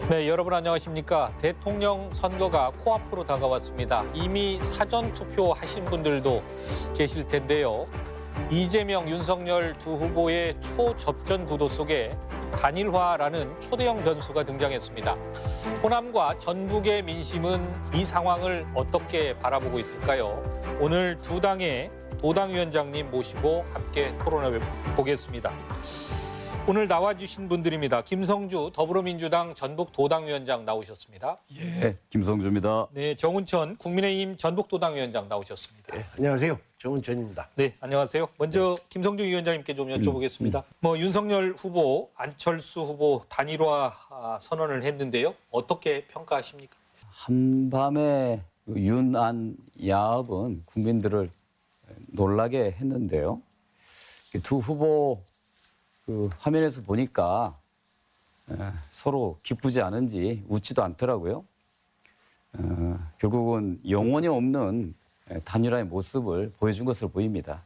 네, 여러분 안녕하십니까? 대통령 선거가 코앞으로 다가왔습니다. 이미 사전 투표하신 분들도 계실 텐데요. 이재명, 윤석열 두 후보의 초접전 구도 속에 단일화라는 초대형 변수가 등장했습니다. 호남과 전북의 민심은 이 상황을 어떻게 바라보고 있을까요? 오늘 두 당의 도당위원장님 모시고 함께 토론해 보겠습니다. 오늘 나와주신 분들입니다. 김성주 더불어민주당 전북도당위원장 나오셨습니다. 예, 김성주입니다. 네, 정운천 국민의힘 전북도당위원장 나오셨습니다. 네, 안녕하세요. 정운천입니다. 네, 안녕하세요. 먼저 김성주 위원장님께 좀 여쭤보겠습니다. 윤석열 후보, 안철수 후보 단일화 선언을 했는데요. 어떻게 평가하십니까? 한밤에 윤안 야합은 국민들을 놀라게 했는데요. 두 후보 화면에서 보니까 서로 기쁘지 않은지 웃지도 않더라고요. 결국은 영혼이 없는 단일화의 모습을 보여준 것으로 보입니다.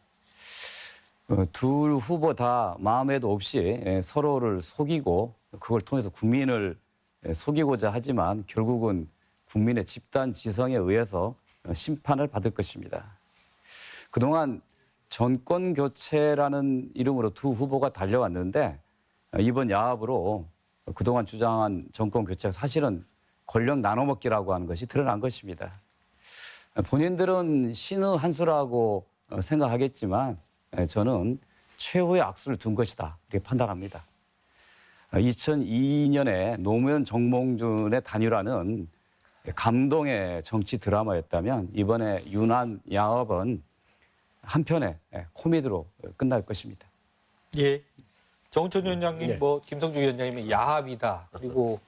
둘 후보 다 마음에도 없이 서로를 속이고 그걸 통해서 국민을 속이고자 하지만 결국은 국민의 집단 지성에 의해서 심판을 받을 것입니다. 그동안 정권 교체라는 이름으로 두 후보가 달려왔는데 이번 야합으로 그동안 주장한 정권 교체가 사실은 권력 나눠먹기라고 하는 것이 드러난 것입니다. 본인들은 신의 한 수라고 생각하겠지만 저는 최후의 악수를 둔 것이다 이렇게 판단합니다. 2002년에 노무현 정몽준의 단일화는 감동의 정치 드라마였다면 이번에 윤한 야합은 한편의 코미디로 끝날 것입니다. 예. 정운천 위원장님, 네. 김성주 위원장님은 야합이다. 그리고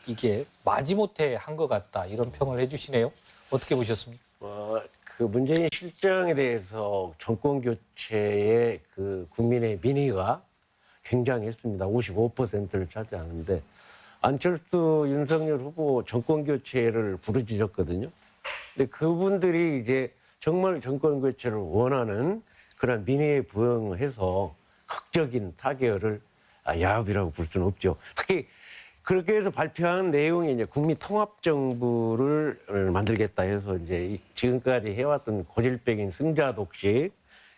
이게 마지못해 한 것 같다. 이런 평을 해주시네요. 어떻게 보셨습니까? 그 문재인 실정에 대해서 정권 교체의 그 국민의 민의가 굉장했습니다. 55%를 차지하는데 안철수, 윤석열 후보 정권 교체를 부르짖었거든요. 근데 그분들이 이제 정말 정권 교체를 원하는 그런 민의에 부응해서 극적인 타결을 야합이라고 볼 수는 없죠. 특히 그렇게 해서 발표한 내용이 이제 국민 통합 정부를 만들겠다 해서 이제 지금까지 해왔던 고질병인 승자 독식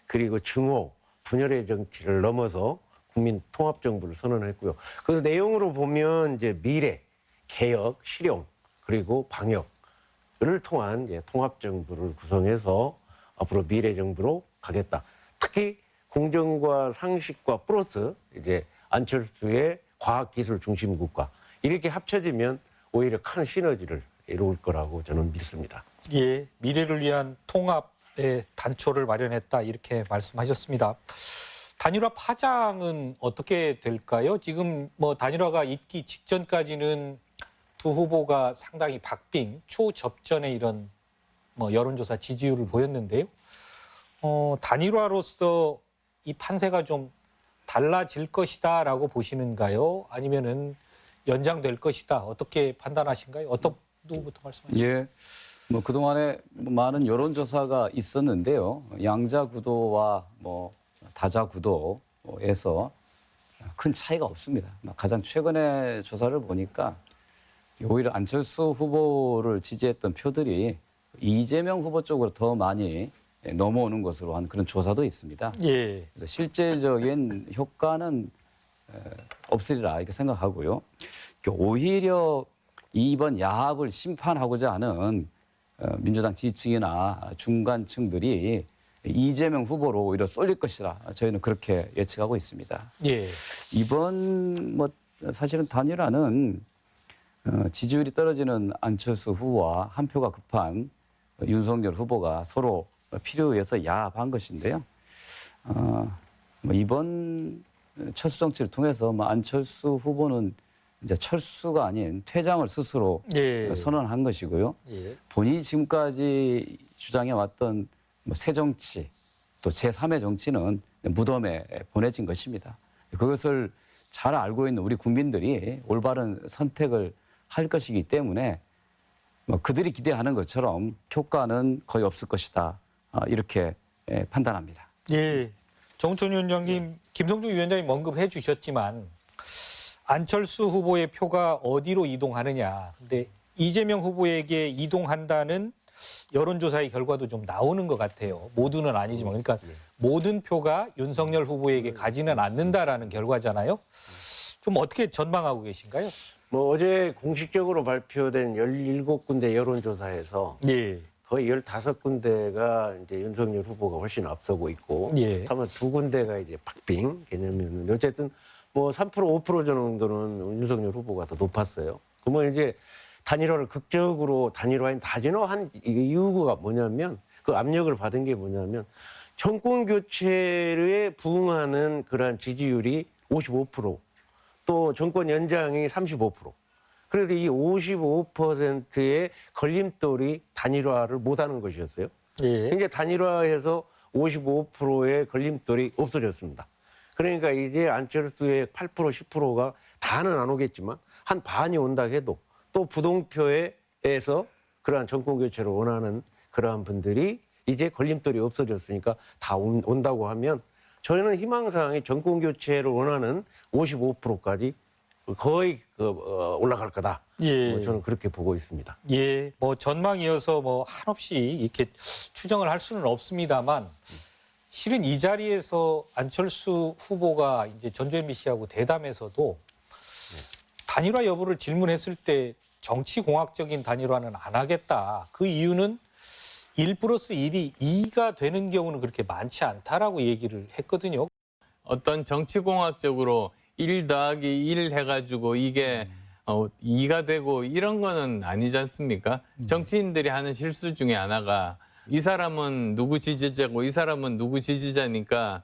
그리고 증오, 분열의 정치를 넘어서 국민 통합 정부를 선언했고요. 그 내용으로 보면 이제 미래, 개혁, 실용 그리고 방역 을 통한 이제 통합 정부를 구성해서 앞으로 미래 정부로 가겠다. 특히 공정과 상식과 플러스 이제 안철수의 과학기술 중심 국가 이렇게 합쳐지면 오히려 큰 시너지를 이룰 거라고 저는 믿습니다. 예, 미래를 위한 통합의 단초를 마련했다 이렇게 말씀하셨습니다. 단일화 파장은 어떻게 될까요? 지금 단일화가 있기 직전까지는 두 후보가 상당히 박빙, 초접전의 이런 여론조사 지지율을 보였는데요. 단일화로서 이 판세가 좀 달라질 것이다라고 보시는가요? 아니면은 연장될 것이다. 어떻게 판단하신가요? 어떤 누구부터 말씀하시죠? 예, 그동안에 많은 여론조사가 있었는데요. 양자 구도와 다자 구도에서 큰 차이가 없습니다. 가장 최근의 조사를 보니까 오히려 안철수 후보를 지지했던 표들이 이재명 후보 쪽으로 더 많이 넘어오는 것으로 한 그런 조사도 있습니다. 예. 그래서 실제적인 효과는 없으리라 이렇게 생각하고요. 오히려 이번 야합을 심판하고자 하는 민주당 지지층이나 중간층들이 이재명 후보로 오히려 쏠릴 것이라 저희는 그렇게 예측하고 있습니다. 예. 이번 사실은 단일화는 지지율이 떨어지는 안철수 후보와 한 표가 급한 윤석열 후보가 서로 필요에 의해서 야합한 것인데요. 이번 철수 정치를 통해서 안철수 후보는 이제 철수가 아닌 퇴장을 스스로 선언한 것이고요. 예. 본인이 지금까지 주장해왔던 새 정치 또 제3의 정치는 무덤에 보내진 것입니다. 그것을 잘 알고 있는 우리 국민들이 올바른 선택을 할 것이기 때문에 그들이 기대하는 것처럼 효과는 거의 없을 것이다. 이렇게 판단합니다. 예. 정운천 위원장님, 김성주 위원장님 언급해 주셨지만 안철수 후보의 표가 어디로 이동하느냐. 근데 이재명 후보에게 이동한다는 여론조사의 결과도 좀 나오는 것 같아요. 모두는 아니지만. 그러니까 모든 표가 윤석열 후보에게 가지는 않는다라는 결과잖아요. 좀 어떻게 전망하고 계신가요? 뭐 어제 공식적으로 발표된 17군데 여론조사에서 예. 거의 15군데가 이제 윤석열 후보가 훨씬 앞서고 있고 예. 다만 2군데가 이제 박빙 개념이었는데 어쨌든 뭐 3% 5% 정도는 윤석열 후보가 더 높았어요. 그러면 이제 단일화를 극적으로 다진화한 이유가 뭐냐면 그 압력을 받은 게 뭐냐면 정권 교체에 부응하는 그러한 지지율이 55%, 또 정권 연장이 35%. 그래도 이 55%의 걸림돌이 단일화를 못하는 것이었어요. 예. 이제 단일화해서 55%의 걸림돌이 없어졌습니다. 그러니까 이제 안철수의 8% 10%가 다는 안 오겠지만 한 반이 온다 해도 또 부동표에서 그러한 정권 교체를 원하는 그러한 분들이 이제 걸림돌이 없어졌으니까 다 온다고 하면 저희는 희망사항이 정권 교체를 원하는 55%까지 거의 올라갈 거다. 예. 뭐 저는 그렇게 보고 있습니다. 예, 뭐 전망이어서 뭐 한없이 이렇게 추정을 할 수는 없습니다만 실은 이 자리에서 안철수 후보가 이제 전주현미 씨하고 대담에서도 단일화 여부를 질문했을 때 정치공학적인 단일화는 안 하겠다. 그 이유는 1+1이 2가 되는 경우는 그렇게 많지 않다라고 얘기를 했거든요. 어떤 정치공학적으로 1 더하기 1 해가지고 이게 2가 되고 이런 거는 아니지 않습니까? 정치인들이 하는 실수 중에 하나가 이 사람은 누구 지지자고 이 사람은 누구 지지자니까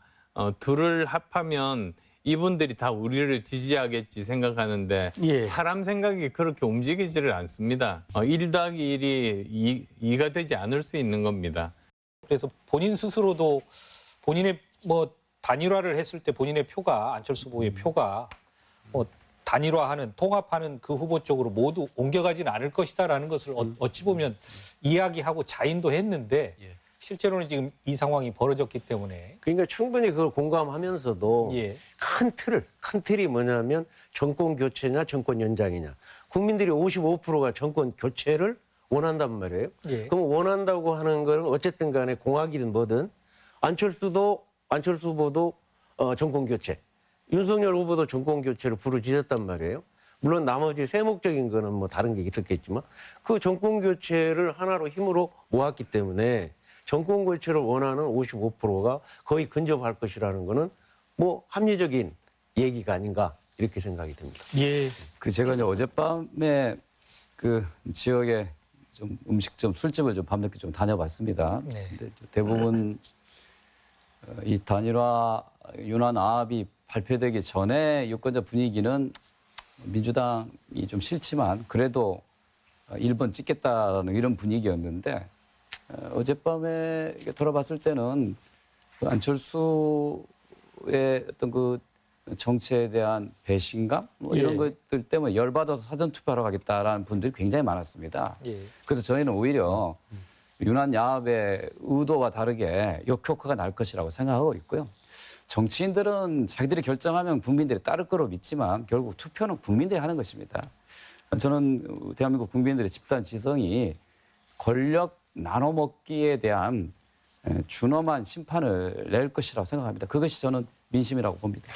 둘을 합하면 이분들이 다 우리를 지지하겠지 생각하는데 예. 사람 생각이 그렇게 움직이지를 않습니다. 1 더하기 1이 2가 되지 않을 수 있는 겁니다. 그래서 본인 스스로도 본인의 뭐 단일화를 했을 때 본인의 표가 안철수 후보의 표가 뭐 단일화하는 통합하는 그 후보 쪽으로 모두 옮겨가지는 않을 것이다라는 것을 어찌 보면 이야기하고 자인도 했는데 실제로는 지금 이 상황이 벌어졌기 때문에 그러니까 충분히 그걸 공감하면서도 예. 큰 틀이 뭐냐면 정권 교체냐 정권 연장이냐. 국민들이 55%가 정권 교체를 원한단 말이에요. 예. 그럼 원한다고 하는 거는 어쨌든 간에 공학이든 뭐든 안철수 후보도 정권 교체, 윤석열 후보도 정권 교체를 부르짖었단 말이에요. 물론 나머지 세목적인 거는 뭐 다른 게 있었겠지만 그 정권 교체를 하나로 힘으로 모았기 때문에 정권 교체를 원하는 55%가 거의 근접할 것이라는 거는 뭐 합리적인 얘기가 아닌가 이렇게 생각이 듭니다. 예. 제가 이제 어젯밤에 그 지역에 좀 음식점, 술집을 좀 밤늦게 좀 다녀봤습니다. 네. 근데 대부분 이 단일화 윤환합이 발표되기 전에 유권자 분위기는 민주당이 좀 싫지만 그래도 1번 찍겠다라는 이런 분위기였는데 어젯밤에 돌아봤을 때는 그 안철수의 어떤 그 정치에 대한 배신감 뭐 이런 예. 것들 때문에 열받아서 사전투표하러 가겠다라는 분들이 굉장히 많았습니다. 예. 그래서 저희는 오히려 윤환야합의 의도와 다르게 역효과가 날 것이라고 생각하고 있고요. 정치인들은 자기들이 결정하면 국민들이 따를 거로 믿지만 결국 투표는 국민들이 하는 것입니다. 저는 대한민국 국민들의 집단 지성이 권력 나눠먹기에 대한 준엄한 심판을 낼 것이라고 생각합니다. 그것이 저는 민심이라고 봅니다.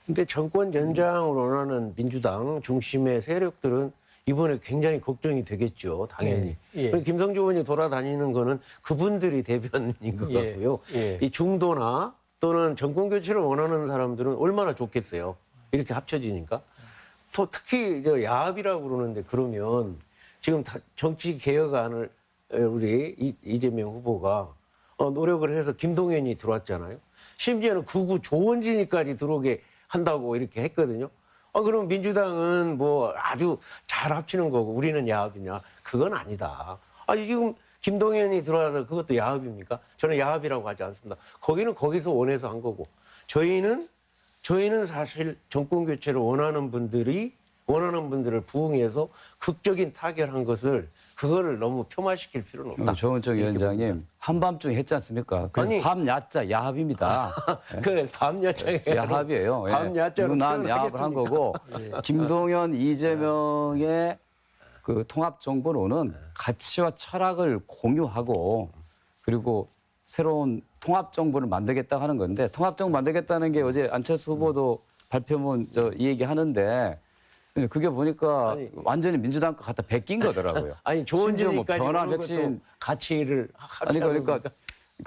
근데 정권 연장을 원하는 민주당 중심의 세력들은 이번에 굉장히 걱정이 되겠죠, 당연히. 예. 김성주 의원이 돌아다니는 거는 그분들이 대변인 것 예. 같고요. 예. 이 중도나 또는 정권 교체를 원하는 사람들은 얼마나 좋겠어요. 이렇게 합쳐지니까. 또 특히 야합이라고 그러는데 그러면 지금 정치 개혁안을 우리 이재명 후보가 노력을 해서 김동연이 들어왔잖아요. 심지어는 극우 조원진이까지 들어오게 한다고 이렇게 했거든요. 그럼 민주당은 뭐 아주 잘 합치는 거고 우리는 야합이냐? 그건 아니다. 지금 김동연이 들어와서 그것도 야합입니까? 저는 야합이라고 하지 않습니다. 거기는 거기서 원해서 한 거고 저희는 사실 정권 교체를 원하는 분들이 원하는 분들을 부응해서 극적인 타결한 것을 그거를 너무 폄하시킬 필요는 없다. 조은정 위원장님 한밤중에 했지 않습니까? 그래서 아니, 밤야자 야합입니다. 그 밤야장에 야합이에요. 밤야자로 유난 야합을 한 거고 김동연, 이재명의 그 통합 정부로는 가치와 철학을 공유하고 그리고 새로운 통합 정부를 만들겠다 하는 건데 통합 정부 만들겠다는 게 어제 안철수 후보도 발표문 이 얘기 하는데 그게 보니까 아니, 완전히 민주당 거 갖다 베낀 거더라고요. 아니 좋은 심지어 일까지 변화 혁신 가치를 아니 그러니까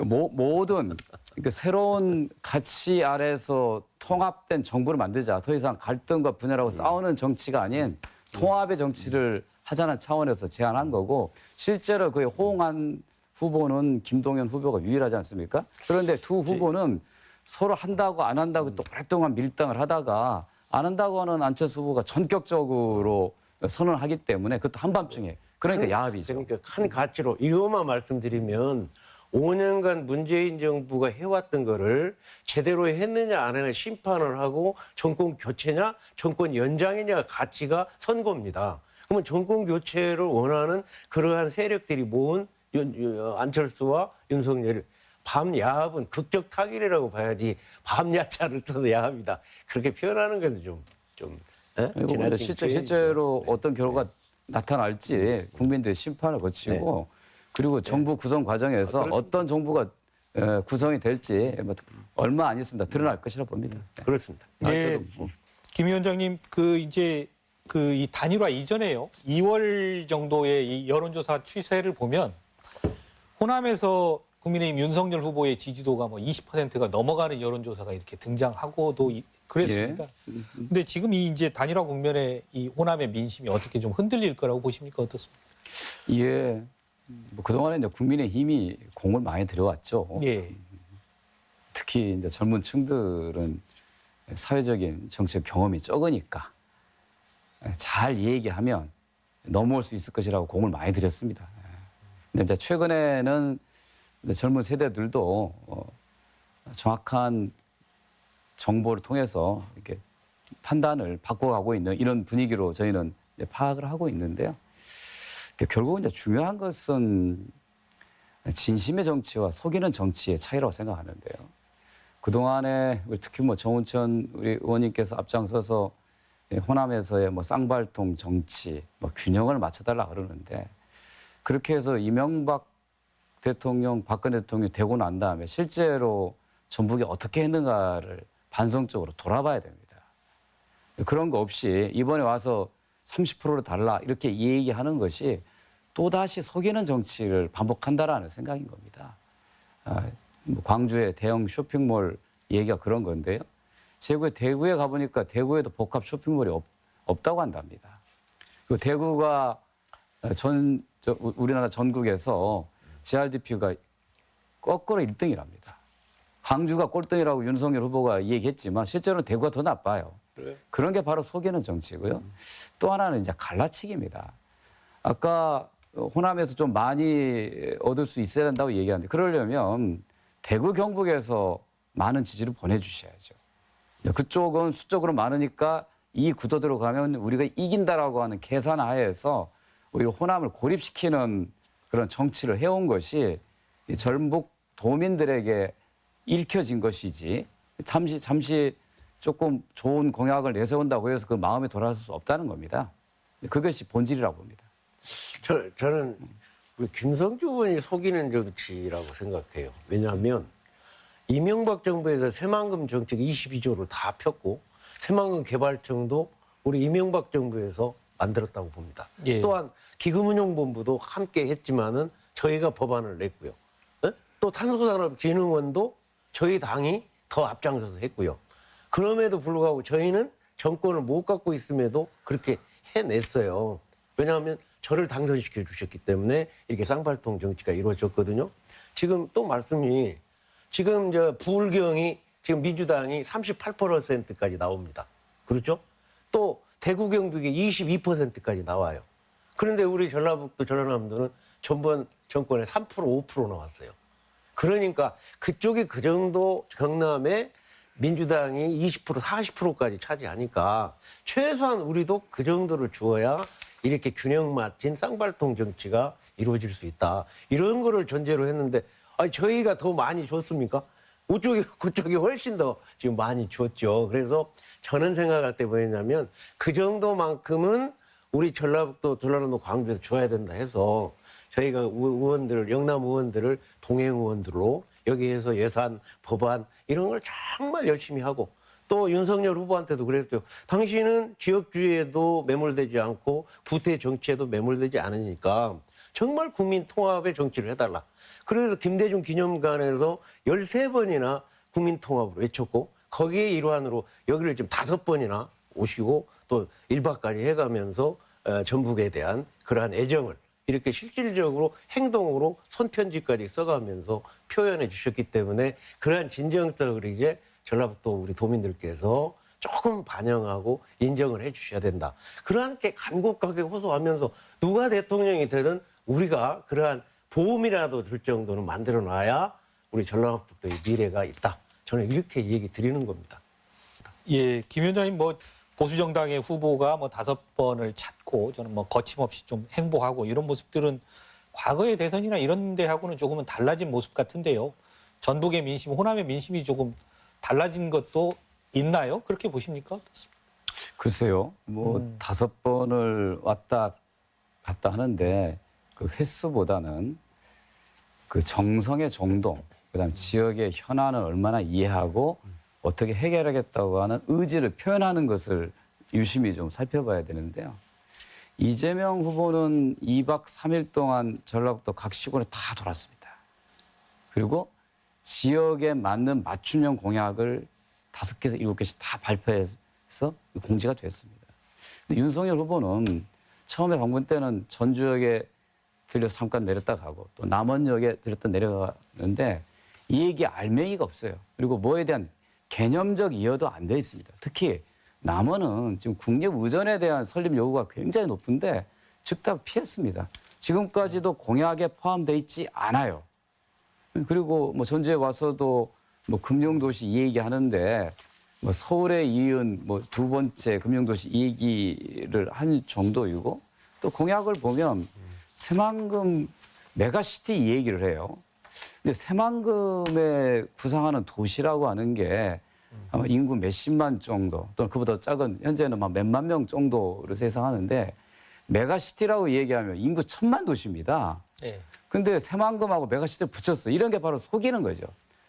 모든 그러니까 새로운 가치 아래서 통합된 정부를 만들자. 더 이상 갈등과 분열하고 싸우는 정치가 아닌 통합의 정치를 하자는 차원에서 제안한 거고 실제로 그에 호응한 후보는 김동연 후보가 유일하지 않습니까? 그런데 두 후보는 서로 한다고 안 한다고 또 오랫동안 밀당을 하다가 안 한다고 하는 안철수 후보가 전격적으로 선언을 하기 때문에 그것도 한밤중에 그러니까 야합이죠. 그러니까 큰 가치로 이것만 말씀드리면 5년간 문재인 정부가 해왔던 거를 제대로 했느냐 안 했느냐 심판을 하고 정권 교체냐 정권 연장이냐 가치가 선거입니다. 그러면 정권 교체를 원하는 그러한 세력들이 모은 안철수와 윤석열을 밤 야합은 극적 타결이라고 봐야지 밤 야차를 써서 야합이다. 그렇게 표현하는 건 좀 근데 실제로 어떤 결과가 나타날지 국민들의 심판을 거치고 그리고 정부 구성 과정에서 어떤 정부가 구성이 될지 얼마 안 있습니다. 드러날 것이라 봅니다. 그렇습니다. 네, 김 위원장님 이제 이 단일화 이전에요. 2월 정도의 이 여론조사 추세를 보면 호남에서 국민의힘 윤석열 후보의 지지도가 뭐 20%가 넘어가는 여론조사가 이렇게 등장하고도 그랬습니다. 근데 지금 이 이제 단일화 국면에 이 호남의 민심이 어떻게 좀 흔들릴 거라고 보십니까? 어떻습니까? 예. 그동안에 이제 국민의힘이 공을 많이 들여왔죠. 예. 특히 이제 젊은 층들은 사회적인 정치적 경험이 적으니까 잘 얘기하면 넘어올 수 있을 것이라고 공을 많이 들였습니다. 근데 이제 최근에는 젊은 세대들도 정확한 정보를 통해서 이렇게 판단을 바꿔가고 있는 이런 분위기로 저희는 이제 파악을 하고 있는데요. 결국은 이제 중요한 것은 진심의 정치와 속이는 정치의 차이라고 생각하는데요. 그동안에 특히 뭐 정운천 우리 의원님께서 앞장서서 호남에서의 뭐 쌍발통 정치, 뭐 균형을 맞춰달라 그러는데 그렇게 해서 이명박 대통령, 박근혜 대통령이 되고 난 다음에 실제로 전북이 어떻게 했는가를 반성적으로 돌아봐야 됩니다. 그런 거 없이 이번에 와서 30%로 달라 이렇게 얘기하는 것이 또다시 속이는 정치를 반복한다라는 생각인 겁니다. 뭐 광주의 대형 쇼핑몰 얘기가 그런 건데요. 대구에 가보니까 대구에도 복합 쇼핑몰이 없다고 한답니다. 그리고 대구가 우리나라 전국에서 GRDP가 거꾸로 1등이랍니다. 광주가 꼴등이라고 윤석열 후보가 얘기했지만 실제로는 대구가 더 나빠요. 그래? 그런 게 바로 속이는 정치고요. 또 하나는 이제 갈라치기입니다. 아까 호남에서 좀 많이 얻을 수 있어야 된다고 얘기하는데 그러려면 대구 경북에서 많은 지지를 보내주셔야죠. 그쪽은 수적으로 많으니까 이 구도대로 가면 우리가 이긴다라고 하는 계산 하에서 오히려 호남을 고립시키는 그런 정치를 해온 것이 이 전북 도민들에게 읽혀진 것이지 잠시 조금 좋은 공약을 내세운다고 해서 그 마음에 돌아설 수 없다는 겁니다. 그것이 본질이라고 봅니다. 저는 우리 김성주 의원이 속이는 정치라고 생각해요. 왜냐하면 이명박 정부에서 새만금 정책 22조를 다 폈고 새만금 개발청도 우리 이명박 정부에서 만들었다고 봅니다. 예. 또한 기금운용본부도 함께 했지만은 저희가 법안을 냈고요. 또 탄소산업진흥원도 저희 당이 더 앞장서서 했고요. 그럼에도 불구하고 저희는 정권을 못 갖고 있음에도 그렇게 해냈어요. 왜냐하면 저를 당선시켜 주셨기 때문에 이렇게 쌍발통 정치가 이루어졌거든요. 지금 또 말씀이 지금 부울경이 지금 민주당이 38%까지 나옵니다. 그렇죠? 또 대구 경북이 22%까지 나와요. 그런데 우리 전라북도 전라남도는 전번 정권에 3% 5% 나왔어요. 그러니까 그쪽이 그 정도 경남에 민주당이 20% 40%까지 차지하니까 최소한 우리도 그 정도를 주어야 이렇게 균형 맞힌 쌍발통 정치가 이루어질 수 있다. 이런 거를 전제로 했는데 아니, 저희가 더 많이 줬습니까? 그쪽이 훨씬 더 지금 많이 줬죠. 그래서 저는 생각할 때 뭐였냐면 그 정도만큼은 우리 전라북도, 전라남도, 광주에서 줘야 된다 해서 저희가 의원들, 영남 의원들을 동행 의원들로 여기에서 예산, 법안 이런 걸 정말 열심히 하고 또 윤석열 후보한테도 그랬죠. 당신은 지역주의에도 매몰되지 않고 구태 정치에도 매몰되지 않으니까 정말 국민 통합의 정치를 해달라. 그래서 김대중 기념관에서 13번이나 국민 통합을 외쳤고 거기에 일환으로 여기를 지금 5번이나 오시고 또 1박까지 해가면서 전북에 대한 그러한 애정을 이렇게 실질적으로 행동으로 손편지까지 써가면서 표현해 주셨기 때문에 그러한 진정성을 이제 전라북도 우리 도민들께서 조금 반영하고 인정을 해 주셔야 된다. 그러한 게 간곡하게 호소하면서 누가 대통령이 되든 우리가 그러한 보험이라도 줄 정도는 만들어 놔야 우리 전라북도의 미래가 있다. 저는 이렇게 얘기 드리는 겁니다. 예, 김 위원장님 뭐 보수 정당의 후보가 뭐 5번을 찾고 저는 뭐 거침없이 좀 행보하고 이런 모습들은 과거의 대선이나 이런 데하고는 조금은 달라진 모습 같은데요. 전북의 민심, 호남의 민심이 조금 달라진 것도 있나요? 그렇게 보십니까? 글쎄요. 뭐 5번을 왔다 갔다 하는데 그 횟수보다는 그 정성의 정동, 그다음 지역의 현안을 얼마나 이해하고 어떻게 해결하겠다고 하는 의지를 표현하는 것을 유심히 좀 살펴봐야 되는데요. 이재명 후보는 2박 3일 동안 전라북도 각 시군에 다 돌았습니다. 그리고 지역에 맞는 맞춤형 공약을 5개에서 7개씩 다 발표해서 공지가 됐습니다. 근데 윤석열 후보는 처음에 방문 때는 전주역에 들려서 잠깐 내렸다 가고 또 남원역에 들렸다 내려가는데 이 얘기 알맹이가 없어요. 그리고 뭐에 대한 개념적 이해도 안 돼 있습니다. 특히 남원은 지금 국립 의전에 대한 설립 요구가 굉장히 높은데 즉답 피했습니다. 지금까지도 공약에 포함되어 있지 않아요. 그리고 뭐 전주에 와서도 뭐 금융도시 이 얘기 하는데 뭐 서울에 이은 뭐 2번째 금융도시 이 얘기를 한 정도이고 또 공약을 보면 새만금 메가시티 이 얘기를 해요. 근데 새만금에 구상하는 도시라고 하는 게 아마 인구 몇십만 정도 또는 그보다 작은 현재는 막 몇만 명 정도를 예상하는데 메가시티라고 얘기하면 인구 1000만 도시입니다. 예. 근데 새만금하고 메가시티를 붙였어. 이런 게 바로 속이는 거죠.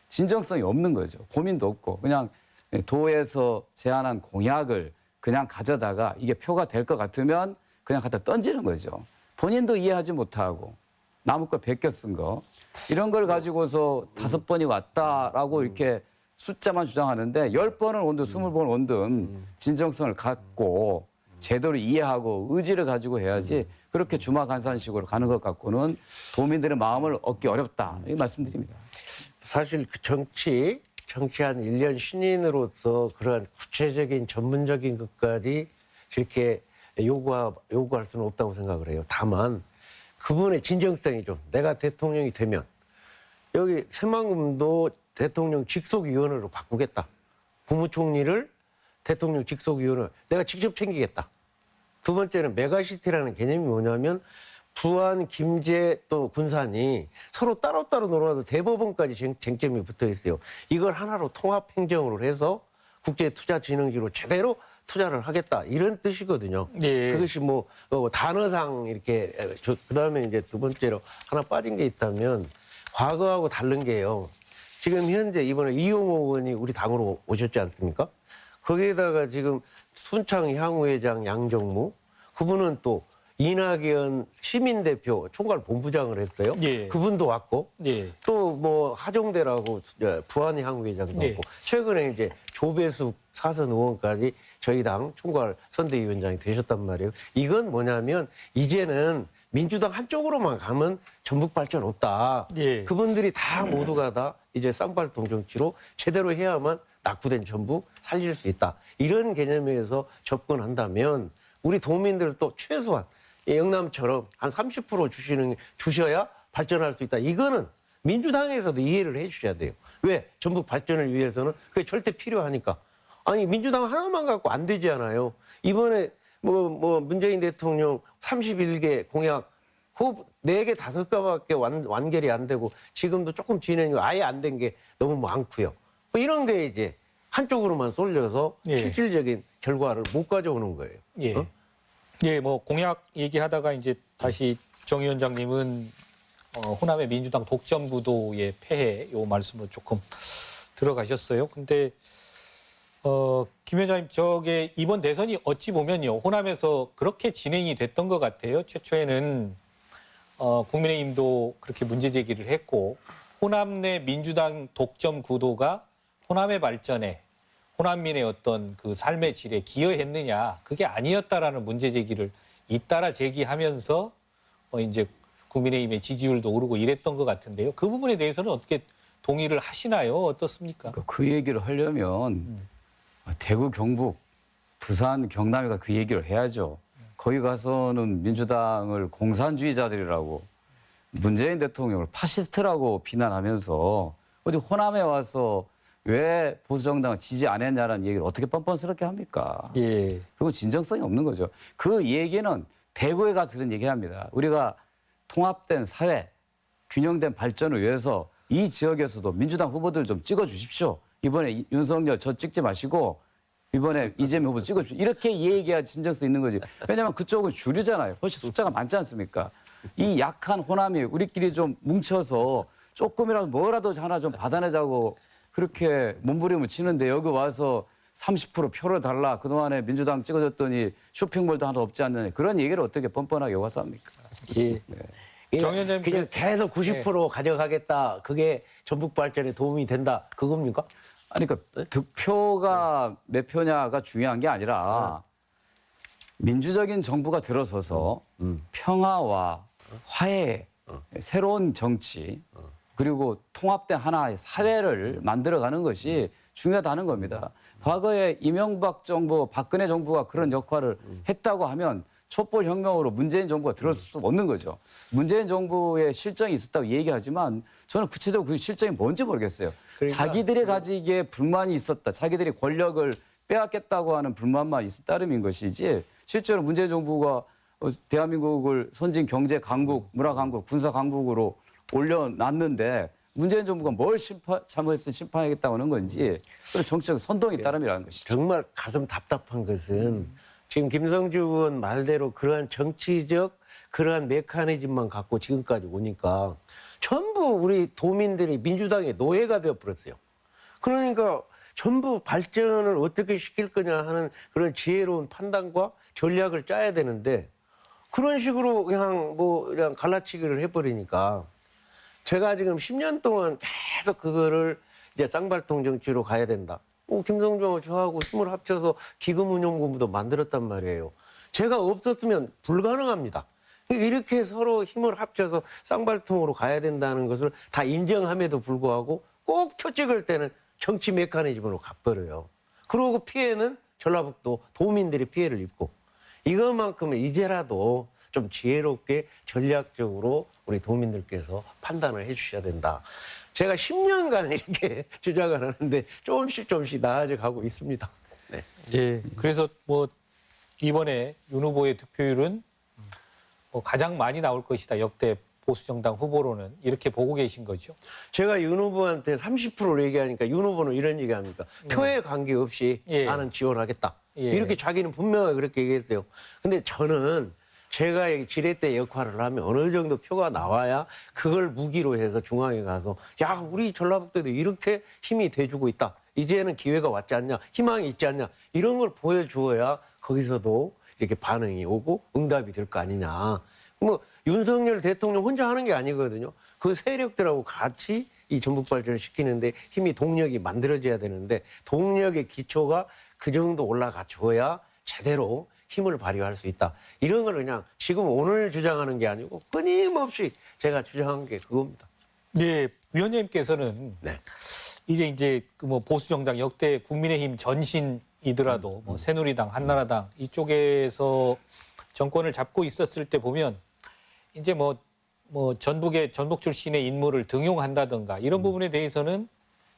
진정성이 없는 거죠. 고민도 없고 그냥 도에서 제안한 공약을 그냥 가져다가 이게 표가 될 것 같으면 그냥 갖다 던지는 거죠. 본인도 이해하지 못하고 남의 거 베껴 쓴 거 이런 걸 가지고서 5번이 왔다라고 이렇게 숫자만 주장하는데 10번을 온든 20번을 온든 진정성을 갖고 제대로 이해하고 의지를 가지고 해야지 그렇게 주마간산식으로 가는 것 갖고는 도민들의 마음을 얻기 어렵다 이 말씀드립니다. 사실 그 정치 한 1년 신인으로서 그러한 구체적인 전문적인 것까지 이렇게 요구할 수는 없다고 생각을 해요. 다만 그분의 진정성이 좀 내가 대통령이 되면 여기 새만금도 대통령 직속위원으로 바꾸겠다. 국무총리를 대통령 직속위원으로 내가 직접 챙기겠다. 두 번째는 메가시티라는 개념이 뭐냐면 부안, 김제 또 군산이 서로 따로따로 놀아도 대법원까지 쟁점이 붙어 있어요. 이걸 하나로 통합 행정으로 해서 국제투자진흥지로 제대로 투자를 하겠다 이런 뜻이거든요. 예. 그것이 뭐 단어상 이렇게 그다음에 이제 두 번째로 하나 빠진 게 있다면 과거하고 다른 게요. 지금 현재 이번에 이용호 의원이 우리 당으로 오셨지 않습니까? 거기에다가 지금 순창 향후회장 양정무 그분은 또 이낙연 시민대표 총괄본부장을 했어요. 예. 그분도 왔고 예. 또 뭐 하종대라고 부안 향후회장도 예. 왔고 최근에 이제 조배숙 사선 의원까지 저희 당 총괄 선대위원장이 되셨단 말이에요. 이건 뭐냐면 이제는 민주당 한쪽으로만 가면 전북 발전 없다. 예. 그분들이 다 모두가 다 이제 쌍발통 정치로 제대로 해야만 낙후된 전북 살릴 수 있다. 이런 개념에서 접근한다면 우리 도민들도 최소한 영남처럼 한 30% 주셔야 발전할 수 있다. 이거는 민주당에서도 이해를 해주셔야 돼요. 왜? 전북 발전을 위해서는 그게 절대 필요하니까. 아니 민주당 하나만 갖고 안 되지 않아요. 이번에 뭐 문재인 대통령 31개 공약 그 4개 5개밖에 완결이 안 되고 지금도 조금 진행이 아예 안 된 게 너무 많고요. 뭐 이런 게 이제 한쪽으로만 쏠려서 예. 실질적인 결과를 못 가져오는 거예요. 예. 어? 예, 뭐 공약 얘기하다가 이제 다시 정 위원장님은 호남의 민주당 독점 구도의 폐해 요 말씀으로 조금 들어가셨어요. 근데 김 위원장님 저게 이번 대선이 어찌 보면요 호남에서 그렇게 진행이 됐던 것 같아요. 최초에는 국민의힘도 그렇게 문제 제기를 했고 호남 내 민주당 독점 구도가 호남의 발전에 호남민의 어떤 그 삶의 질에 기여했느냐 그게 아니었다라는 문제 제기를 잇따라 제기하면서 이제 국민의힘의 지지율도 오르고 이랬던 것 같은데요. 그 부분에 대해서는 어떻게 동의를 하시나요? 어떻습니까? 그 얘기를 하려면 대구, 경북, 부산, 경남이가 그 얘기를 해야죠. 거기 가서는 민주당을 공산주의자들이라고 문재인 대통령을 파시스트라고 비난하면서 어디 호남에 와서 왜 보수정당을 지지 안 했냐라는 얘기를 어떻게 뻔뻔스럽게 합니까? 예. 그건 진정성이 없는 거죠. 그 얘기는 대구에 가서 그런 얘기합니다. 우리가 통합된 사회, 균형된 발전을 위해서 이 지역에서도 민주당 후보들 좀 찍어주십시오. 이번에 윤석열 저 찍지 마시고 이번에 이재명 후보 찍어주십시오. 이렇게 얘기해야 진정성 있는 거지. 왜냐하면 그쪽은 주류잖아요. 훨씬 숫자가 많지 않습니까? 이 약한 호남이 우리끼리 좀 뭉쳐서 조금이라도 뭐라도 하나 좀 받아내자고 그렇게 몸부림을 치는데 여기 와서 30% 표를 달라. 그동안에 민주당 찍어줬더니 쇼핑몰도 하나 없지 않느냐. 그런 얘기를 어떻게 뻔뻔하게 와서 합니까? 예. 네. 정 의원님 그냥 계속 90% 가져가겠다. 그게 전북 발전에 도움이 된다. 그겁니까? 아니, 그러니까 득표가 몇 표냐가 중요한 게 아니라 민주적인 정부가 들어서서 평화와 화해, 새로운 정치, 그리고 통합된 하나의 사회를 만들어가는 것이 중요하다는 겁니다. 과거에 이명박 정부, 박근혜 정부가 그런 역할을 했다고 하면 촛불혁명으로 문재인 정부가 들어설 수 없는 거죠. 문재인 정부의 실정이 있었다고 얘기하지만 저는 구체적으로 그 실정이 뭔지 모르겠어요. 그러니까, 자기들이 가지기에 불만이 있었다. 자기들이 권력을 빼앗겠다고 하는 불만만 있을 따름인 것이지 실제로 문재인 정부가 대한민국을 선진 경제 강국, 문화 강국, 군사 강국으로 올려놨는데 문재인 정부가 뭘 잘못해서 심판하겠다고 하는 건지 그런 정치적 선동이 따름이라는 것이죠. 정말 가슴 답답한 것은 지금 김성주 의원 말대로 그러한 정치적 그러한 메커니즘만 갖고 지금까지 오니까 전부 우리 도민들이 민주당의 노예가 되어버렸어요. 그러니까 전부 발전을 어떻게 시킬 거냐 하는 그런 지혜로운 판단과 전략을 짜야 되는데 그런 식으로 그냥 갈라치기를 해버리니까 제가 지금 10년 동안 계속 그거를 이제 쌍발통 정치로 가야 된다. 김성주하고 저하고 힘을 합쳐서 기금운용본부도 만들었단 말이에요. 제가 없었으면 불가능합니다. 이렇게 서로 힘을 합쳐서 쌍발통으로 가야 된다는 것을 다 인정함에도 불구하고 꼭 표 찍을 때는 정치 메커니즘으로 가버려요. 그러고 피해는 전라북도 도민들이 피해를 입고 이것만큼은 이제라도 좀 지혜롭게 전략적으로 우리 도민들께서 판단을 해 주셔야 된다. 제가 10년간 이렇게 주장을 하는데 조금씩 나아져 가고 있습니다. 네. 예. 그래서 뭐 이번에 윤 후보의 득표율은 뭐 가장 많이 나올 것이다. 역대 보수정당 후보로는 이렇게 보고 계신 거죠. 제가 윤 후보한테 30%를 얘기하니까 윤 후보는 이런 얘기합니까? 표에 관계없이 예. 나는 지원하겠다. 예. 이렇게 자기는 분명하게 그렇게 얘기했어요. 근데 저는 제가 지렛대 역할을 하면 어느 정도 표가 나와야 그걸 무기로 해서 중앙에 가서 야 우리 전라북도도 이렇게 힘이 돼주고 있다. 이제는 기회가 왔지 않냐. 희망이 있지 않냐. 이런 걸 보여주어야 거기서도 이렇게 반응이 오고 응답이 될 거 아니냐. 뭐 윤석열 대통령 혼자 하는 게 아니거든요. 그 세력들하고 같이 이 전북 발전을 시키는데 힘이 동력이 만들어져야 되는데 동력의 기초가 그 정도 올라가 줘야 제대로 힘을 발휘할 수 있다. 이런 걸 그냥 지금 오늘 주장하는 게 아니고 끊임없이 제가 주장한 게 그겁니다. 네, 위원장님께서는 네. 이제 그 뭐 보수정당 역대 국민의힘 전신이더라도 뭐 새누리당, 한나라당 이쪽에서 정권을 잡고 있었을 때 보면 이제 뭐 뭐 전북 출신의 인물을 등용한다든가 이런 부분에 대해서는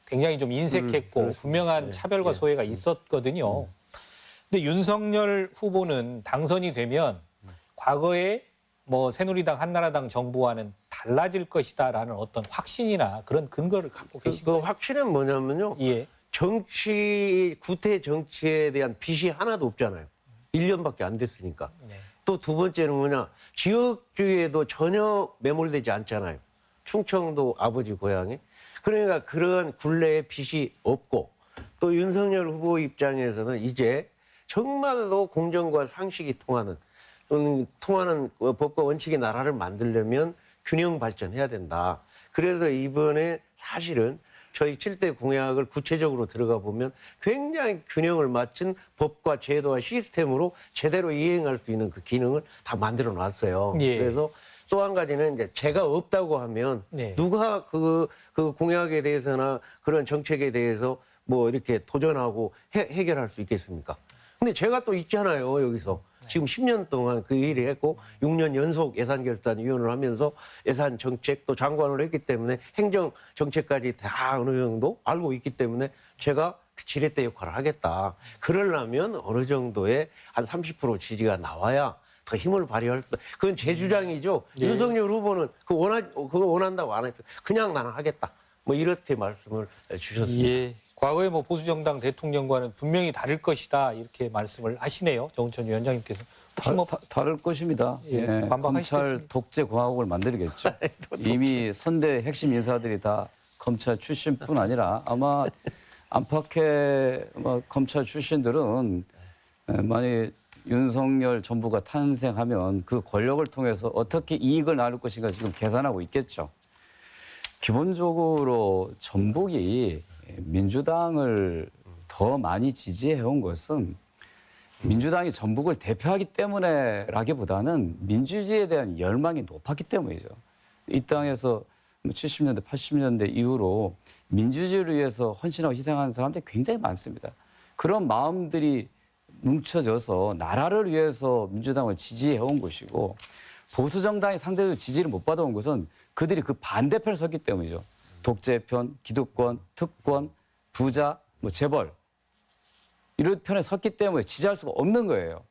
굉장히 좀 인색했고 그렇습니다. 분명한 네. 차별과 네. 소외가 있었거든요. 근데 윤석열 후보는 당선이 되면 과거에 뭐 새누리당, 한나라당 정부와는 달라질 것이다라는 어떤 확신이나 그런 근거를 갖고 그 계신가요? 확신은 뭐냐면요. 예. 구태 정치에 대한 빚이 하나도 없잖아요. 1년밖에 안 됐으니까. 네. 또 두 번째는 뭐냐. 지역주의에도 전혀 매몰되지 않잖아요. 충청도 아버지 고향에. 그러니까 그런 굴레의 빚이 없고 또 윤석열 후보 입장에서는 이제 정말로 공정과 상식이 통하는 법과 원칙의 나라를 만들려면 균형 발전해야 된다. 그래서 이번에 사실은 저희 7대 공약을 구체적으로 들어가 보면 굉장히 균형을 맞춘 법과 제도와 시스템으로 제대로 이행할 수 있는 그 기능을 다 만들어 놨어요. 예. 그래서 또 한 가지는 이제 제가 없다고 하면 네. 누가 그 공약에 대해서나 그런 정책에 대해서 뭐 이렇게 도전하고 해결할 수 있겠습니까? 근데 제가 또 있잖아요, 여기서. 지금 10년 동안 그 일을 했고 6년 연속 예산결산위원을 하면서 예산 정책 또 장관을 했기 때문에 행정 정책까지 다 어느 정도 알고 있기 때문에 제가 그 지렛대 역할을 하겠다. 그러려면 어느 정도의 한 30% 지지가 나와야 더 힘을 발휘할 수. 그건 제 주장이죠. 윤석열 후보는 그거 원한다고 안 했어요. 그냥 나는 하겠다. 뭐 이렇게 말씀을 주셨습니다. 예. 과거에 뭐 보수정당 대통령과는 분명히 다를 것이다 이렇게 말씀을 하시네요. 정은천 위원장님께서. 혹시 뭐 다를 것입니다. 예, 반박하시겠습니까? 검찰 독재 공화국을 만들겠죠. 이미 선대 핵심 인사들이 다 검찰 출신뿐 아니라 아마 안팎의 검찰 출신들은 만약 윤석열 정부가 탄생하면 그 권력을 통해서 어떻게 이익을 나눌 것인가 지금 계산하고 있겠죠. 기본적으로 전북이 민주당을 더 많이 지지해온 것은 민주당이 전북을 대표하기 때문에라기보다는 민주주의에 대한 열망이 높았기 때문이죠. 이 땅에서 70년대, 80년대 이후로 민주주의를 위해서 헌신하고 희생하는 사람들이 굉장히 많습니다. 그런 마음들이 뭉쳐져서 나라를 위해서 민주당을 지지해온 것이고 보수 정당이 상대적으로 지지를 못 받아온 것은 그들이 그 반대편에 섰기 때문이죠. 독재편, 기득권, 특권, 부자, 뭐 재벌 이런 편에 섰기 때문에 지지할 수가 없는 거예요.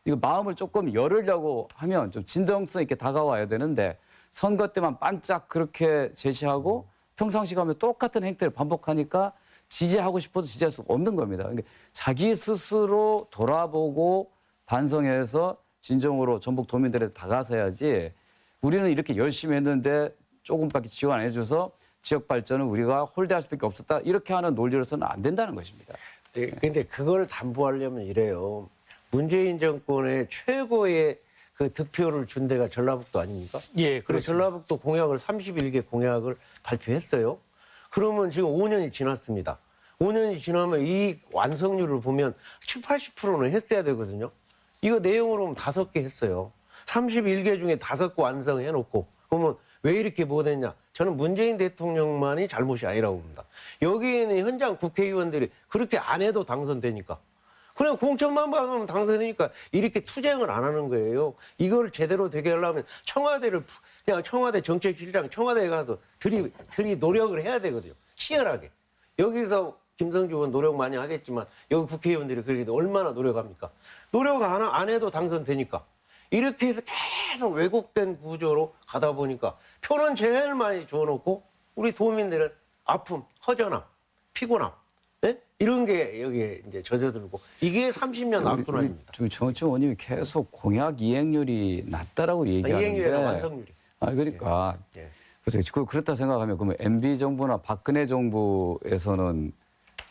이거 마음을 조금 열으려고 하면 좀 진정성 있게 다가와야 되는데 선거 때만 반짝 그렇게 제시하고 평상시 가면 똑같은 행태를 반복하니까 지지하고 싶어도 지지할 수가 없는 겁니다. 그러니까 자기 스스로 돌아보고 반성해서 진정으로 전북 도민들에 다가서야지 우리는 이렇게 열심히 했는데 조금밖에 지원 안 해줘서 지역 발전은 우리가 홀대할 수밖에 없었다. 이렇게 하는 논리로서는 안 된다는 것입니다. 네, 근데 그걸 담보하려면 이래요. 문재인 정권의 최고의 그 득표를 준 데가 전라북도 아닙니까? 예, 그리고 그렇습니다. 전라북도 공약을 31개 공약을 발표했어요. 그러면 지금 5년이 지났습니다. 5년이 지나면 이 완성률을 보면 70, 80%는 했어야 되거든요. 이거 내용으로 보면 5개 했어요. 31개 중에 5개 완성해놓고 그러면 왜 이렇게 못했냐? 저는 문재인 대통령만이 잘못이 아니라고 봅니다. 여기에는 현장 국회의원들이 그렇게 안 해도 당선되니까. 그냥 공천만 받으면 당선되니까 이렇게 투쟁을 안 하는 거예요. 이걸 제대로 되게 하려면 그냥 청와대 정책실장, 청와대에 가서 들이 노력을 해야 되거든요. 치열하게. 여기서 김성주 의원 노력 많이 하겠지만 여기 국회의원들이 그렇게 얼마나 노력합니까? 노력 안 해도 당선되니까. 이렇게 해서 계속 왜곡된 구조로 가다 보니까 표는 제일 많이 주워놓고 우리 도민들은 아픔, 허전함, 피곤함 네? 이런 게 여기에 이제 젖어들고 이게 30년 앞둔 아닙니다. 지금 정치 의원님이 계속 공약 이행률이 낮다라고 얘기하는데 이행률이나 완성률이. 그러니까 예. 그래서 그렇다 생각하면 그러면 MB 정부나 박근혜 정부에서는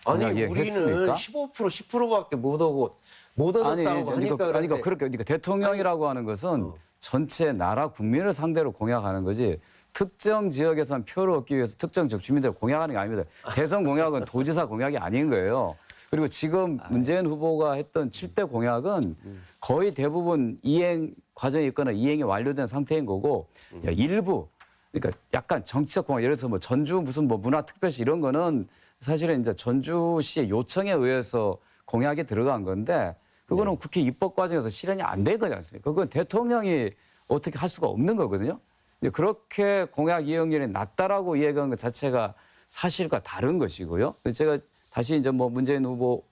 아니 공약 우리는 이행했습니까? 15% 10%밖에 못 얻었다고 하니까 그러니까 대통령이라고 하는 것은 전체 나라 국민을 상대로 공약하는 거지 특정 지역에서는 표를 얻기 위해서 특정 지역 주민들을 공약하는 게 아닙니다. 대선 공약은 도지사 공약이 아닌 거예요. 그리고 지금 문재인 후보가 했던 7대 공약은 거의 대부분 이행 과정이 있거나 이행이 완료된 상태인 거고 일부 그러니까 약간 정치적 공약 예를 들어서 뭐 전주 무슨 뭐 문화특별시 이런 거는 사실은 이제 전주시의 요청에 의해서 공약에 들어간 건데 그거는 국회 입법 과정에서 실현이 안 된 거지 않습니까? 그건 대통령이 어떻게 할 수가 없는 거거든요. 이제 그렇게 공약 이행률이 낮다라고 이야기한 것 자체가 사실과 다른 것이고요. 제가 다시 이제 뭐 문재인 후보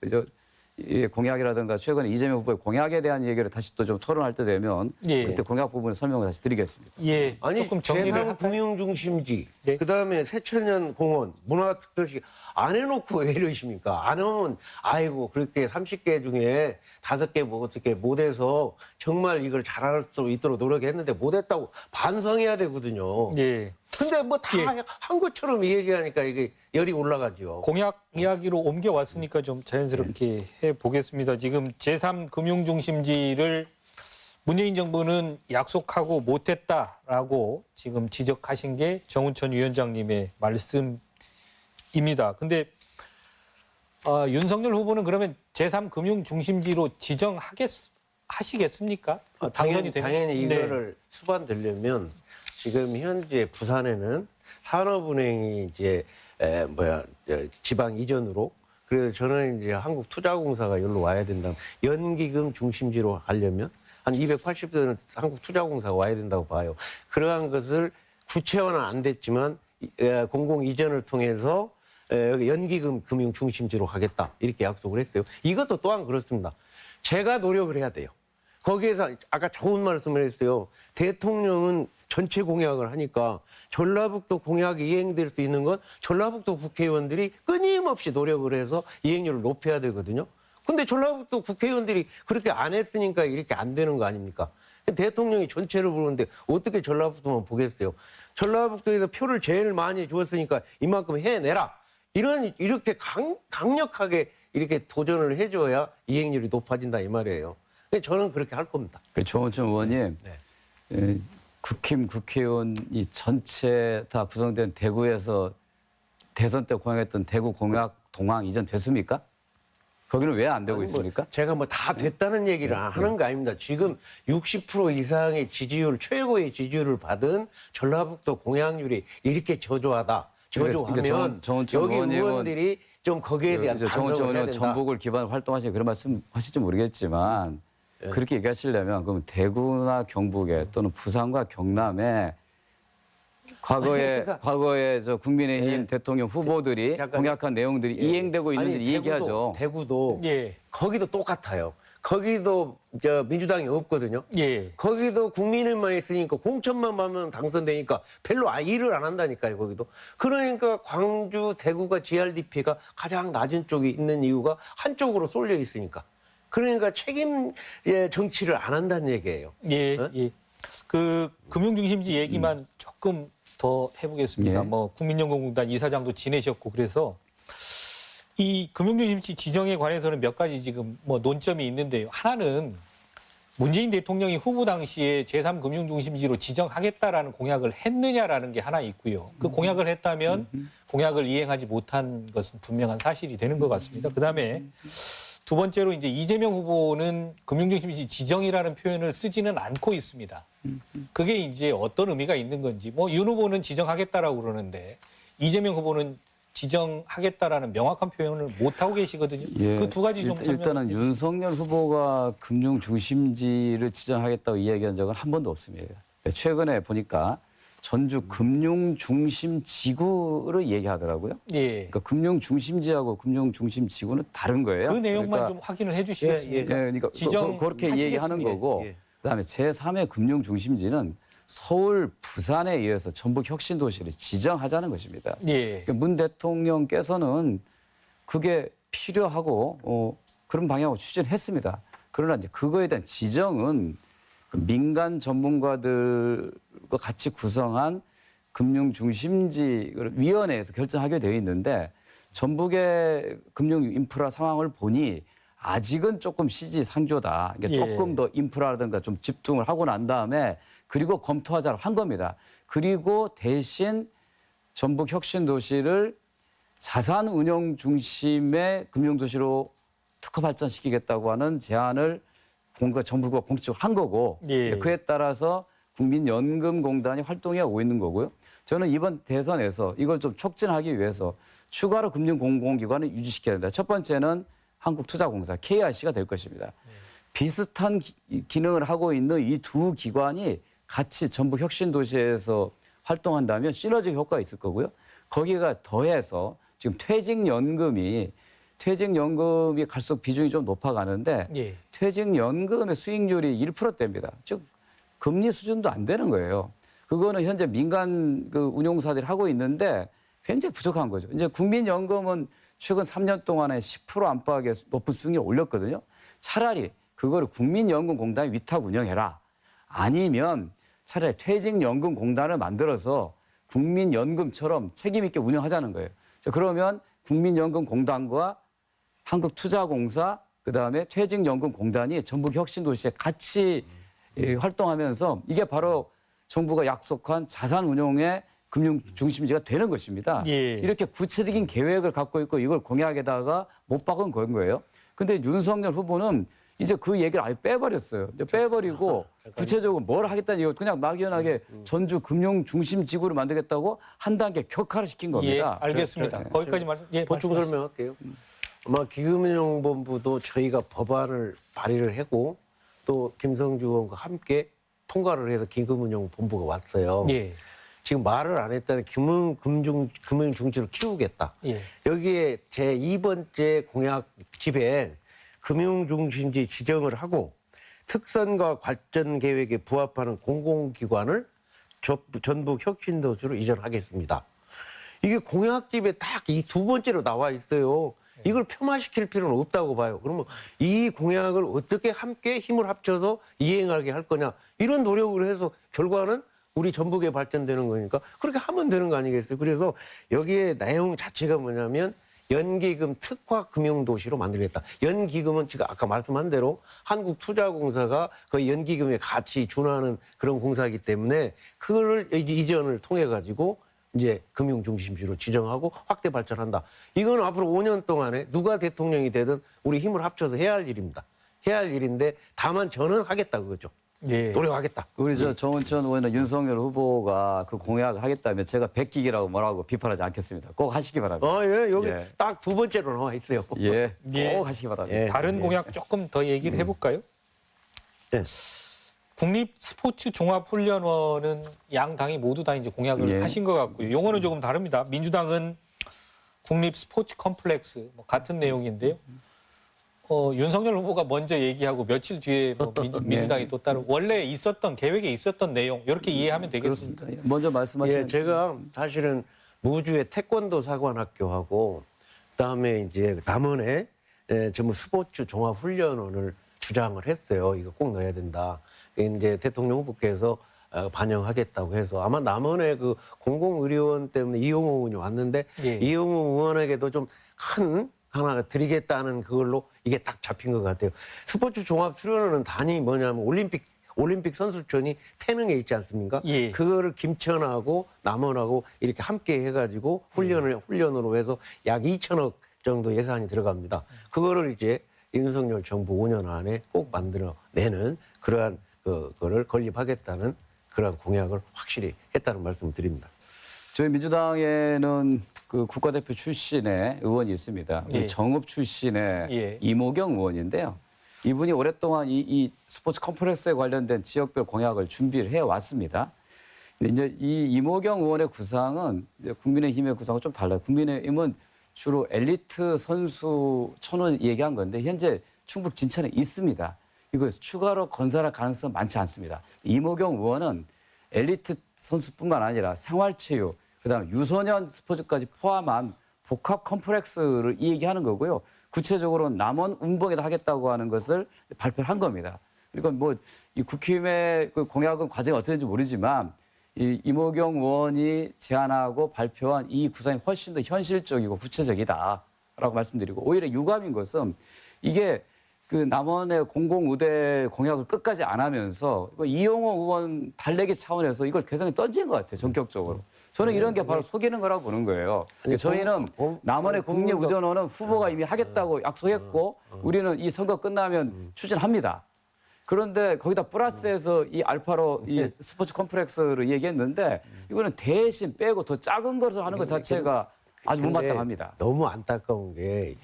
이 공약이라든가 최근에 이재명 후보의 공약에 대한 얘기를 다시 또 좀 토론할 때 되면 예. 그때 공약 부분을 설명을 다시 드리겠습니다. 예, 아니 조금 정리를 할까요? 제3금융중심지 네. 그다음에 새천년 공원 문화특별시 안 해놓고 왜 이러십니까? 안 하면 아이고 그렇게 30개 중에 5개 뭐 어떻게 못해서 정말 이걸 잘할 수 있도록 노력했는데 못했다고 반성해야 되거든요. 예. 근데 뭐 다 한 것처럼 얘기하니까 이게 열이 올라가죠. 공약 이야기로 옮겨왔으니까 좀 자연스럽게 해보겠습니다. 지금 제3금융중심지를 문재인 정부는 약속하고 못했다라고 지금 지적하신 게 정운천 위원장님의 말씀입니다. 근데 윤석열 후보는 그러면 제3금융중심지로 지정하시겠습니까? 당선이 되면? 당연히 네. 이거를 수반되려면 지금 현재 부산에는 산업은행이 이제 지방 이전으로 그래서 저는 이제 한국투자공사가 여기로 와야 된다. 연기금 중심지로 가려면 한 280대는 한국투자공사가 와야 된다고 봐요. 그러한 것을 구체화는 안 됐지만 공공 이전을 통해서 여기 연기금 금융 중심지로 가겠다 이렇게 약속을 했어요. 이것도 또한 그렇습니다. 제가 노력을 해야 돼요. 거기에서 아까 좋은 말씀을 했어요. 대통령은 전체 공약을 하니까 전라북도 공약이 이행될 수 있는 건 전라북도 국회의원들이 끊임없이 노력을 해서 이행률을 높여야 되거든요. 근데 전라북도 국회의원들이 그렇게 안 했으니까 이렇게 안 되는 거 아닙니까? 대통령이 전체를 보는데 어떻게 전라북도만 보겠어요? 전라북도에서 표를 제일 많이 주었으니까 이만큼 해내라. 이렇게 강력하게 이렇게 도전을 해줘야 이행률이 높아진다 이 말이에요. 저는 그렇게 할 겁니다. 정원천 의원님, 네. 국회의원이 전체 다 구성된 대구에서 대선 때 공약했던 대구 공약 동항 이전 됐습니까? 거기는 왜 안 되고 있습니까? 제가 뭐 다 됐다는 얘기를 안 하는 거 아닙니다. 지금 60% 이상의 지지율, 최고의 지지율을 받은 전라북도 공약률이 이렇게 저조하다. 저조하면 그러니까 정원천 여기 의원님은 의원들이 좀 거기에 대한 반성을 해야 된다. 전북을 기반으로 활동하시는 그런 말씀 하실지 모르겠지만 그렇게 얘기하시려면 그럼 대구나 경북에 또는 부산과 경남에 과거에 저 국민의힘 대통령 후보들이 공약한 내용들이 이행되고 있는지 얘기하죠. 대구도 예. 거기도 똑같아요. 거기도 민주당이 없거든요. 예. 거기도 국민의힘만 있으니까 공천만 받으면 당선되니까 별로 일을 안 한다니까요. 거기도. 그러니까 광주, 대구가 GRDP가 가장 낮은 쪽에 있는 이유가 한쪽으로 쏠려 있으니까. 그러니까 책임 정치를 안 한다는 얘기예요. 예. 예. 그 금융중심지 얘기만 조금 더 해보겠습니다. 예. 뭐 국민연금공단 이사장도 지내셨고 그래서 이 금융중심지 지정에 관해서는 몇 가지 지금 뭐 논점이 있는데요. 하나는 문재인 대통령이 후보 당시에 제3금융중심지로 지정하겠다라는 공약을 했느냐라는 게 하나 있고요. 그 공약을 했다면 공약을 이행하지 못한 것은 분명한 사실이 되는 것 같습니다. 그다음에 두 번째로 이제 이재명 후보는 금융중심지 지정이라는 표현을 쓰지는 않고 있습니다. 그게 이제 어떤 의미가 있는 건지 뭐 윤 후보는 지정하겠다라고 그러는데 이재명 후보는 지정하겠다라는 명확한 표현을 못 하고 계시거든요. 예. 그 두 가지 좀 일단은 윤석열 후보가 금융 중심지를 지정하겠다고 이야기한 적은 한 번도 없습니다. 최근에 보니까 전주 금융 중심 지구를 얘기하더라고요. 예. 그러니까 금융 중심지하고 금융 중심 지구는 다른 거예요. 그 내용만 그러니까, 좀 확인을 해주시겠습니까? 그러니까 그렇게 지정하시겠습니다. 얘기하는 거고. 예. 그다음에 제3의 금융 중심지는 서울, 부산에 의해서 전북 혁신도시를 지정하자는 것입니다. 예. 그러니까 문 대통령께서는 그게 필요하고 그런 방향으로 추진했습니다. 그러나 이제 그거에 대한 지정은 그 민간 전문가들과 같이 구성한 금융중심지위원회에서 결정하게 되어 있는데 전북의 금융 인프라 상황을 보니 아직은 조금 시지상조다. 그러니까 예. 조금 더 인프라라든가 좀 집중을 하고 난 다음에 그리고 검토하자고 한 겁니다. 그리고 대신 전북 혁신도시를 자산 운영 중심의 금융도시로 특화 발전시키겠다고 하는 제안을 정부가 공식적으로 한 거고 예. 그에 따라서 국민연금공단이 활동해 오고 있는 거고요. 저는 이번 대선에서 이걸 좀 촉진하기 위해서 추가로 금융공공기관을 유지시켜야 된다. 첫 번째는 한국투자공사 KIC가 될 것입니다. 비슷한 기능을 하고 있는 이 두 기관이 같이 전북 혁신도시에서 활동한다면 시너지 효과가 있을 거고요. 거기가 더해서 지금 퇴직연금이 갈수록 비중이 좀 높아가는데 예. 퇴직연금의 수익률이 1%대입니다. 즉 금리 수준도 안 되는 거예요. 그거는 현재 민간 그 운용사들이 하고 있는데 굉장히 부족한 거죠. 이제 국민연금은 최근 3년 동안에 10% 안팎의 높은 수익률을 올렸거든요. 차라리 그거를 국민연금공단에 위탁 운영해라. 아니면 차라리 퇴직연금공단을 만들어서 국민연금처럼 책임 있게 운영하자는 거예요. 자, 그러면 국민연금공단과 한국투자공사 그다음에 퇴직연금공단이 전북 혁신도시에 같이 활동하면서 이게 바로 정부가 약속한 자산운용의 금융 중심지가 되는 것입니다. 예. 이렇게 구체적인 계획을 갖고 있고 이걸 공약에다가 못 박은 건 거예요. 근데 윤석열 후보는 이제 그 얘기를 아예 빼버렸어요. 이제 빼버리고 구체적으로 뭘 하겠다는 얘기 그냥 막연하게 전주 금융 중심 지구를 만들겠다고 한 단계 격화를 시킨 예, 겁니다. 알겠습니다. 거기까지 말씀. 예, 보충 말씀하세요. 설명할게요. 아마 기금운용본부도 저희가 법안을 발의를 하고 또 김성주 의원과 함께 통과를 해서 기금운용본부가 왔어요. 예. 지금 말을 안 했다는 금융 중지를 키우겠다. 예. 여기에 제 2번째 공약 집에 금융 중심지 지정을 하고 특선과 발전 계획에 부합하는 공공기관을 전북 혁신도시로 이전하겠습니다. 이게 공약집에 딱 이 두 번째로 나와 있어요. 이걸 폄하시킬 필요는 없다고 봐요. 그러면 이 공약을 어떻게 함께 힘을 합쳐서 이행하게 할 거냐 이런 노력을 해서 결과는 우리 전북에 발전되는 거니까 그렇게 하면 되는 거 아니겠어요? 그래서 여기에 내용 자체가 뭐냐면 연기금 특화 금융도시로 만들겠다. 연기금은 지금 아까 말씀한 대로 한국투자공사가 그 연기금에 같이 준하는 그런 공사이기 때문에 그거를 이전을 통해 가지고 이제 금융중심지로 지정하고 확대 발전한다. 이건 앞으로 5년 동안에 누가 대통령이 되든 우리 힘을 합쳐서 해야 할 일입니다. 해야 할 일인데 다만 저는 하겠다 그거죠. 예. 노력하겠다. 우리 정은천 의원은 윤석열 후보가 그 공약을 하겠다면 제가 백기기라고 뭐라고 비판하지 않겠습니다. 꼭 하시기 바랍니다. 예, 여기 예. 딱 두 번째로 나와 있어요. 예, 예. 꼭 하시기 바랍니다. 예. 다른 공약 조금 더 얘기를 해볼까요? 네. 국립 스포츠 종합훈련원은 양 당이 모두 다 이제 공약을 예. 하신 것 같고요. 용어는 조금 다릅니다. 민주당은 국립 스포츠 컴플렉스 뭐 같은 내용인데요. 윤석열 후보가 먼저 얘기하고 며칠 뒤에 뭐 민주당이 또 따로 원래 있었던 계획에 있었던 내용 이렇게 이해하면 되겠습니까? 그렇습니다. 먼저 말씀하시는 예, 제가 사실은 무주의 태권도 사관학교하고 그다음에 이제 남원에 전부 스포츠 종합훈련원을 주장을 했어요. 이거 꼭 넣어야 된다. 이제 대통령 후보께서 반영하겠다고 해서 아마 남원의 그 공공의료원 때문에 이용호 의원이 왔는데 예. 이용호 의원에게도 좀 큰 하나 드리겠다는 그걸로 이게 딱 잡힌 것 같아요. 스포츠 종합 수련원은 단위 뭐냐면 올림픽 선수촌이 태릉에 있지 않습니까? 예. 그거를 김천하고 남원하고 이렇게 함께 해가지고 훈련으로 해서 약 2천억 정도 예산이 들어갑니다. 그거를 이제 윤석열 정부 5년 안에 꼭 만들어내는 그러한 그거를 건립하겠다는 그러한 공약을 확실히 했다는 말씀을 드립니다. 저희 민주당에는 그 국가대표 출신의 의원이 있습니다. 예. 정읍 출신의 예. 이모경 의원인데요. 이분이 오랫동안 이 스포츠 컴플렉스에 관련된 지역별 공약을 준비를 해왔습니다. 근데 이제 이 이모경 의원의 구상은 이제 국민의힘의 구상은 좀 달라요. 국민의힘은 주로 엘리트 선수 천원 얘기한 건데 현재 충북 진천에 있습니다. 이거 추가로 건설할 가능성 많지 않습니다. 이모경 의원은 엘리트 선수뿐만 아니라 생활체육, 그다음에 유소년 스포츠까지 포함한 복합 컴플렉스를 얘기하는 거고요. 구체적으로 남원 운봉에다 하겠다고 하는 것을 발표를 한 겁니다. 그러니까 뭐 이 국힘의 그 공약은 과정이 어떻게 될지 모르지만 이 이모경 의원이 제안하고 발표한 이 구상이 훨씬 더 현실적이고 구체적이다라고 말씀드리고 오히려 유감인 것은 이게 그 남원의 공공의대 공약을 끝까지 안 하면서 이용호 의원 달래기 차원에서 이걸 개성에 던진 것 같아요. 전격적으로. 저는 이런 게 바로 속이는 거라고 보는 거예요. 저희는 남원의 국립우전원은 후보가 이미 하겠다고 약속했고 우리는 이 선거 끝나면 추진합니다. 그런데 거기다 플러스해서 이 알파로 이 스포츠 컴플렉스를 얘기했는데 이거는 대신 빼고 더 작은 것을 하는 것 자체가 아주 못마땅합니다. 너무 안타까운 게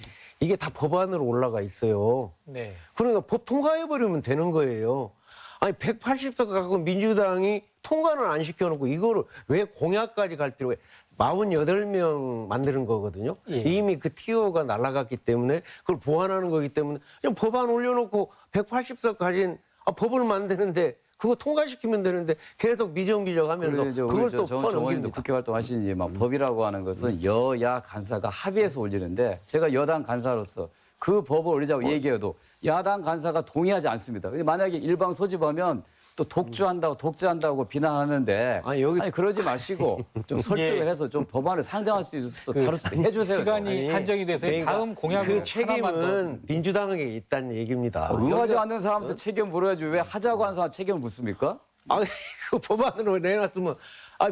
이게 다 법안으로 올라가 있어요. 네. 그러니까 법 통과해버리면 되는 거예요. 아니 180석 갖고 민주당이 통과는 안 시켜놓고 이거를 왜 공약까지 갈 필요가 48명 만드는 거거든요. 예. 이미 그 티오가 날아갔기 때문에 그걸 보완하는 거기 때문에 그냥 법안 올려놓고 180석 가진 법을 만드는데 그거 통과시키면 되는데 계속 미정비정하면서 그걸 또 정원님도 퍼넘깁니다. 국회 활동하시지만 법이라고 하는 것은 여야 간사가 합의해서 올리는데 제가 여당 간사로서 그 법을 올리자고 얘기해도 야당 간사가 동의하지 않습니다. 만약에 일방 소집하면 또 독재한다고 비난하는데 아니, 여기 그러지 마시고 좀 설득을 해서 좀 법안을 상정할 수 있어서 다룰 수 있게 해주세요. 시간이 아니, 한정이 돼서 그러니까 다음 공약을 그 하나만 더. 책임은 민주당에게 있다는 얘기입니다. 응하지 않는 사람한테 책임 물어야지 왜 하자고 하는 사람 책임을 묻습니까? 아니 그 법안으로 내놨으면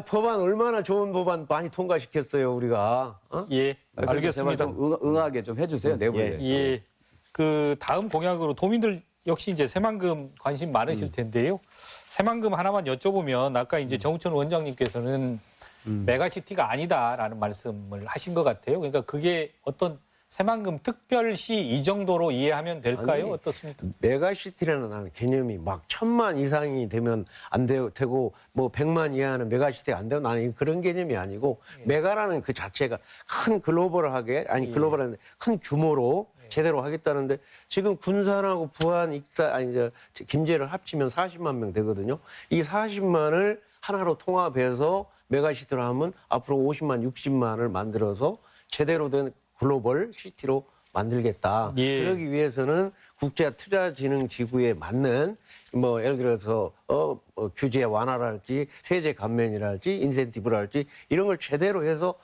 법안 얼마나 좋은 법안 많이 통과시켰어요 우리가. 예, 그러니까 알겠습니다. 제발 좀 응하게 좀 해주세요 내부에. 예, 그 다음 공약으로 도민들 역시 이제 새만금 관심 많으실 텐데요. 새만금 하나만 여쭤보면 아까 이제 정우천 원장님께서는 메가시티가 아니다라는 말씀을 하신 것 같아요. 그러니까 그게 어떤 새만금 특별시 이 정도로 이해하면 될까요? 아니, 어떻습니까? 메가시티라는 개념이 막 1000만 이상이 되면 안 되고 뭐 100만 이하는 메가시티가 안 되고 나는 그런 개념이 아니고 메가라는 그 자체가 큰 글로벌하게 글로벌한 큰 규모로 제대로 하겠다는데 지금 군산하고 부안, 익산, 김제를 합치면 40만 명 되거든요. 이 40만을 하나로 통합해서 메가시티로 하면 앞으로 50만, 60만을 만들어서 제대로 된 글로벌 시티로 만들겠다. 예. 그러기 위해서는 국제투자진흥지구에 맞는 뭐 예를 들어서 규제 완화랄지 세제 감면이랄지 인센티브랄지 이런 걸 제대로 해서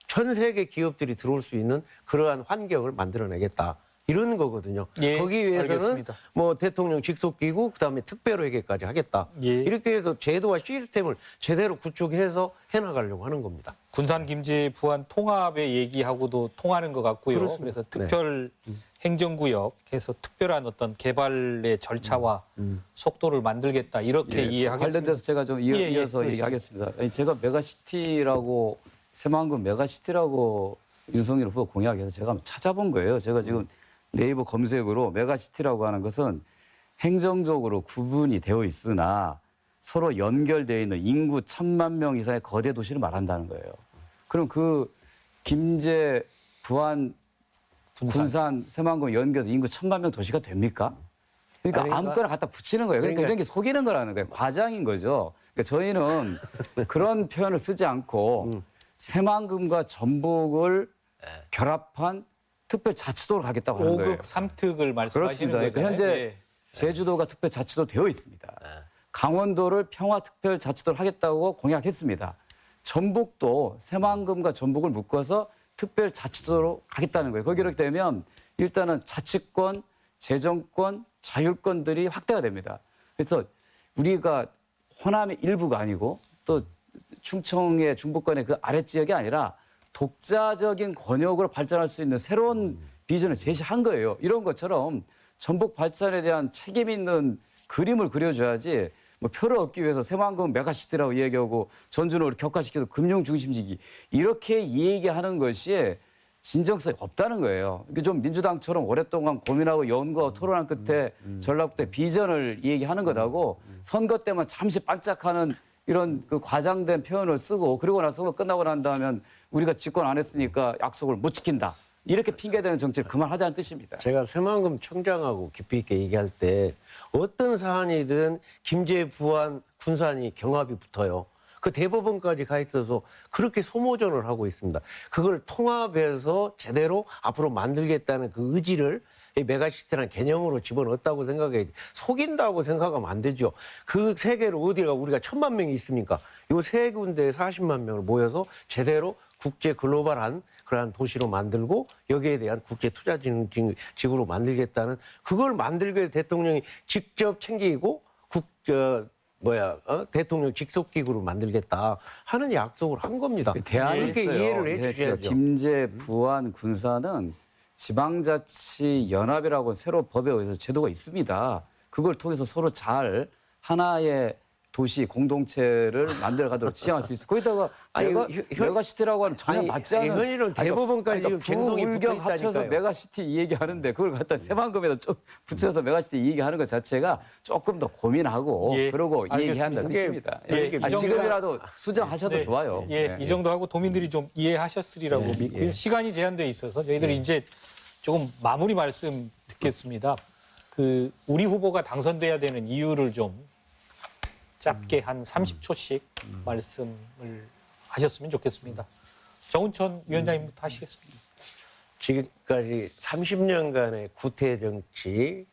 전 세계 기업들이 들어올 수 있는 그러한 환경을 만들어내겠다. 이런 거거든요. 예, 거기 위해서는 알겠습니다. 뭐 대통령 직속기구 그다음에 특별회계까지 하겠다. 예. 이렇게 해서 제도와 시스템을 제대로 구축해서 해나가려고 하는 겁니다. 군산, 김제, 부안 통합의 얘기하고도 통하는 것 같고요. 그렇습니다. 그래서 특별 행정구역 해서 특별한 어떤 개발의 절차와 속도를 만들겠다 이렇게 이해하겠습니다. 관련돼서 제가 좀 이어서 그렇습니다. 얘기하겠습니다. 아니, 제가 메가시티라고 새만금 메가시티라고 윤석열 후보 공약에서 제가 한번 찾아본 거예요. 제가 지금 네이버 검색으로 메가시티라고 하는 것은 행정적으로 구분이 되어 있으나 서로 연결되어 있는 인구 1000만 명 이상의 거대 도시를 말한다는 거예요. 그럼 그 김제, 부안, 군산, 새만금 연결해서 인구 1000만 명 도시가 됩니까? 그러니까 아무거나 갖다 붙이는 거예요. 그러니까 이런 게 속이는 거라는 거예요. 과장인 거죠. 그러니까 저희는 그런 표현을 쓰지 않고 새만금과 전북을 결합한 특별자치도로 가겠다고 하는 거예요. 5극 3특을 말씀하시는 그렇습니다. 거죠. 그러니까 현재 제주도가 특별자치도 되어 있습니다. 강원도를 평화특별자치도를 하겠다고 공약했습니다. 전북도 새만금과 전북을 묶어서 특별자치도로 가겠다는 거예요. 거기 이렇게 되면 일단은 자치권, 재정권, 자율권들이 확대가 됩니다. 그래서 우리가 호남의 일부가 아니고 또 충청의 중부권의 그 아랫지역이 아니라 독자적인 권역으로 발전할 수 있는 새로운 비전을 제시한 거예요. 이런 것처럼 전북 발전에 대한 책임 있는 그림을 그려줘야지 뭐 표를 얻기 위해서 새만금 메가시티라고 얘기하고 전주를 격화시켜서 금융 중심지기 이렇게 얘기하는 것이 진정성이 없다는 거예요. 이게 좀 민주당처럼 오랫동안 고민하고 연구하고 토론한 끝에 전략부터 비전을 얘기하는 것하고 선거 때만 잠시 반짝하는 이런 그 과장된 표현을 쓰고 그리고 나서 선거 끝나고 난 다음에 우리가 집권 안 했으니까 약속을 못 지킨다. 이렇게 핑계대는 정치를 그만하자는 뜻입니다. 제가 새만금 청장하고 깊이 있게 얘기할 때 어떤 사안이든 김제, 부안, 군산이 경합이 붙어요. 그 대법원까지 가 있어서 그렇게 소모전을 하고 있습니다. 그걸 통합해서 제대로 앞으로 만들겠다는 그 의지를 이 메가시티라는 개념으로 집어넣었다고 생각해. 속인다고 생각하면 안 되죠. 그 세 개를 어디가 우리가 1000만 명이 있습니까? 이 세 군데에 40만 명을 모여서 제대로 국제 글로벌한 그러한 도시로 만들고 여기에 대한 국제투자진흥지구로 만들겠다는 그걸 만들기 위해 대통령이 직접 챙기고 대통령 직속기구로 만들겠다 하는 약속을 한 겁니다. 대안이 그렇게 있어요. 이해를 해주셔야죠. 김제, 부안, 군산은 지방자치연합이라고 새로 법에 의해서 제도가 있습니다. 그걸 통해서 서로 잘 하나의 도시 공동체를 만들어가도록 지향할 수 있어. 거기다가 아니, 메가시티라고 하는 전혀 맞지 않은 현실은 대법원까지 지금 갱동이 부울경 합쳐서 붙어있다니까요. 메가시티 이 얘기하는데 그걸 갖다 새만금에다 좀 붙여서 메가시티 이 얘기하는 것 자체가 조금 더 고민하고 예, 그러고 이 알겠습니다. 얘기한다는 뜻입니다. 예, 아니, 이 정도가- 지금이라도 수정하셔도 네. 좋아요. 예, 이 정도 하고 도민들이 좀 이해하셨으리라고 믿고요. 시간이 제한돼 있어서 저희들이 이제 조금 마무리 말씀 듣겠습니다. 그 우리 후보가 당선돼야 되는 이유를 좀 짧게 한 30초씩 말씀을 하셨으면 좋겠습니다. 정운천 위원장님부터 하시겠습니다. 지금까지 30년간의 구태 정치,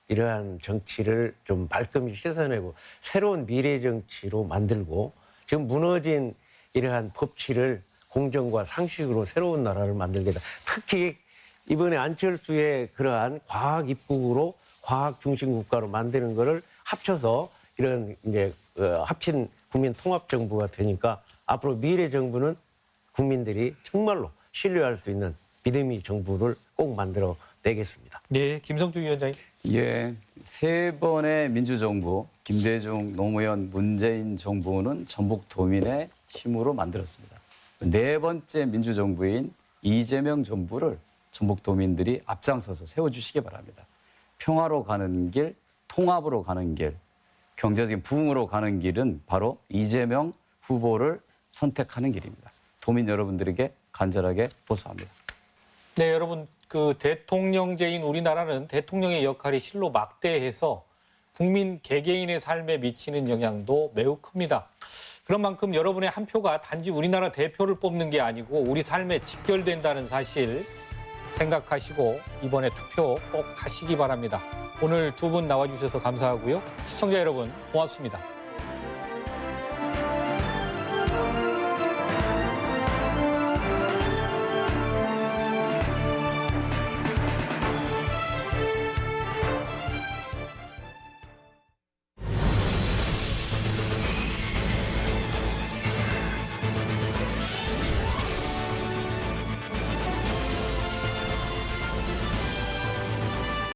이러한 정치를 좀 말끔히 씻어내고 새로운 미래 정치로 만들고 지금 무너진 이러한 법치를 공정과 상식으로 새로운 나라를 만들겠다. 특히 이번에 안철수의 그러한 과학 입국으로 과학 중심 국가로 만드는 거를 합쳐서 이런 이제 합친 국민 통합 정부가 되니까 앞으로 미래 정부는 국민들이 정말로 신뢰할 수 있는 믿음의 정부를 꼭 만들어 내겠습니다. 네, 김성주 위원장님. 예, 세 번의 민주정부, 김대중, 노무현, 문재인 정부는 전북도민의 힘으로 만들었습니다. 네 번째 민주정부인 이재명 정부를 전북도민들이 앞장서서 세워주시기 바랍니다. 평화로 가는 길, 통합으로 가는 길, 경제적인 부흥으로 가는 길은 바로 이재명 후보를 선택하는 길입니다. 도민 여러분들에게 간절하게 호소합니다. 네, 여러분, 그 대통령제인 우리나라는 대통령의 역할이 실로 막대해서 국민 개개인의 삶에 미치는 영향도 매우 큽니다. 그런 만큼 여러분의 한 표가 단지 우리나라 대표를 뽑는 게 아니고 우리 삶에 직결된다는 사실 생각하시고 이번에 투표 꼭 하시기 바랍니다. 오늘 두 분 나와주셔서 감사하고요. 시청자 여러분 고맙습니다.